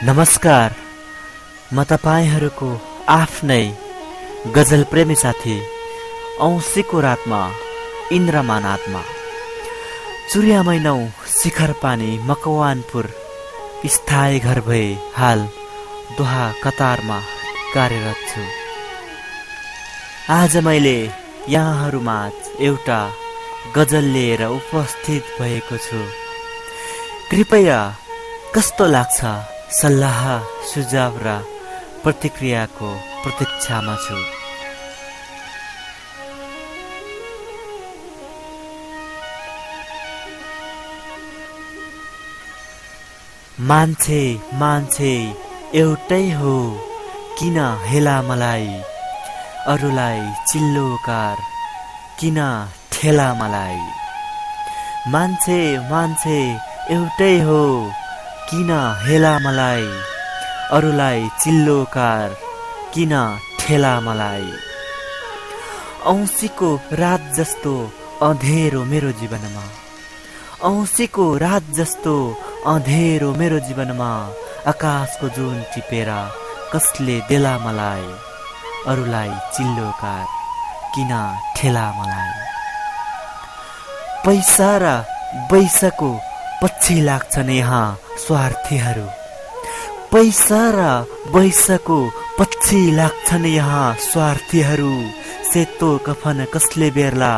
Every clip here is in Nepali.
नमस्कार, म तपाईहरूको आफ्नै गजल प्रेमी साथी औँसीको रातमा इन्द्रमान आत्मा चुरियामैनौ शिखर पानी मकवानपुर स्थायी घर भए हाल दोहा कतारमा कार्यरत छु। आज मैले यहाँहरूमाझ एउटा गजल लिएर उपस्थित भएको छु। कृपया कस्तो लाग्छ सल्लाह सुझाव र प्रतिक्रियाको प्रतीक्षामा छु। मान्छे मान्छे एउटै हो, किन हेला मलाई, अरूलाई चिल्लोकार किन ठेला मलाई। मान्छे मान्छे एउटै हो, किन हेला मलाई, अरूलाई चिल्लोकार किन ठेला मलाई। औँसीको रात जस्तो अँधेरो मेरो जीवनमा, औँसीको रात जस्तो अँधेरो मेरो जीवनमा, आकाशको जुन टिपेर कसले देला मलाई, अरूलाई चिल्लोकार किन ठेला मलाई। पैसा र पैसाको पछि लाग्छन् यहाँ स्वार्थीहरू, पैसा र पैसाको पछि लाग्छन् यहाँ स्वार्थीहरू। सेतो कफन कसले बेर्ला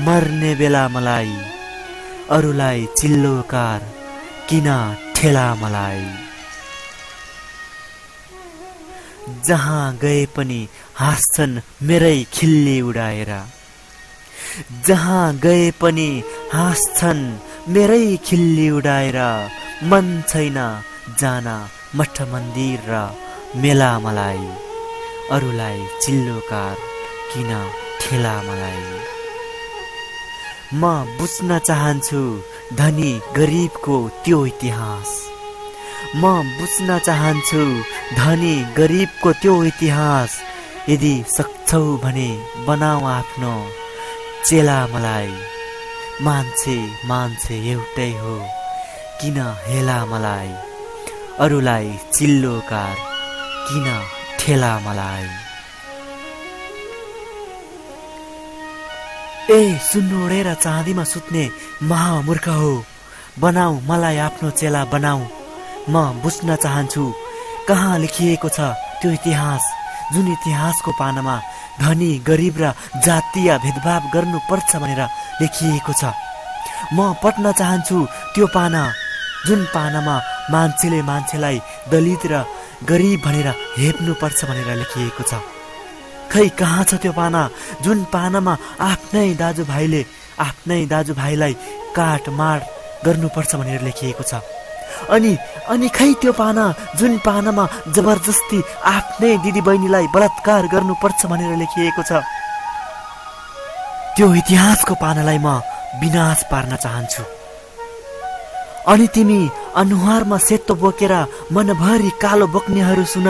मर्ने बेला मलाई, अरूलाई चिल्लोकार किन ठेला मलाई। जहाँ गए पनि हाँस्छन् मेरै खिल्ली उडाएर, जहाँ गए पनि हाँस्छन् मेरै खिल्ली उडाएर। मन छैन जान मठ मन्दिर र मेला मलाई, अरूलाई चिल्लोकार किन ठेला मलाई। म बुझ्न चाहन्छु धनी गरिबको त्यो इतिहास, म बुझ्न चाहन्छु धनी गरिबको त्यो इतिहास। यदि सक्छौ भने बनाऊ आफ्नो चेला मलाई। मान्छे मान्छे एउटै हो, किन हेला मलाई, अरूलाई चिल्लोकार किन ठेला मलाई। ए सुन्नु ओढेर चाँदीमा सुत्ने महामूर्ख हो, बनाऊ मलाई आफ्नो चेला बनाऊ। म बुझ्न चाहन्छु कहाँ लेखिएको छ त्यो इतिहास, जुन इतिहासको पानामा धनी गरिब र जातीय भेदभाव गर्नुपर्छ भनेर लेखिएको छ। म पढ्न चाहन्छु त्यो पाना, जुन पानामा मान्छेले मान्छेलाई दलित र गरिब भनेर हेप्नुपर्छ भनेर लेखिएको छ। खै कहाँ छ त्यो पाना, जुन पानामा आफ्नै दाजुभाइलाई काटमार गर्नुपर्छ भनेर लेखिएको छ। अनि खै त्यो पाना, जुन पानामा जबरजस्ती आफ्नै दिदीबहिनीलाई बलात्कार गर्नुपर्छ भनेर लेखिएको छ। त्यो इतिहासको पानालाई म विनाश पार्न चाहन्छु। अनि तिमी अनुहारमा सेतो बोकेर मनभरि कालो बोक्नेहरू सुन,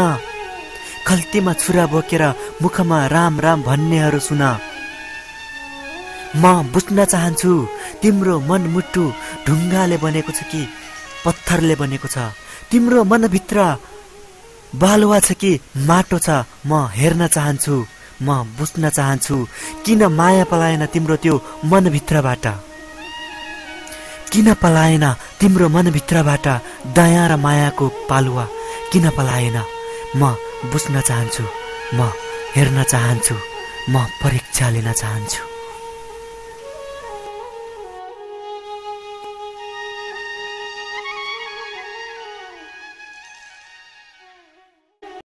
खल्तीमा छुरा बोकेर मुखमा राम राम भन्नेहरू सुन। म बुझ्न चाहन्छु तिम्रो मनमुटु ढुङ्गाले बनेको छ कि पत्थरले बनेको छ, तिम्रो मनभित्र बालुवा छ कि माटो छ। म हेर्न चाहन्छु, म बुझ्न चाहन्छु किन माया पलाएन तिम्रो त्यो मनभित्रबाट, किन पलाएन तिम्रो मनभित्रबाट दया र मायाको पालुवा किन पलाएन। म बुझ्न चाहन्छु, म हेर्न चाहन्छु, म परीक्षा लिन चाहन्छु।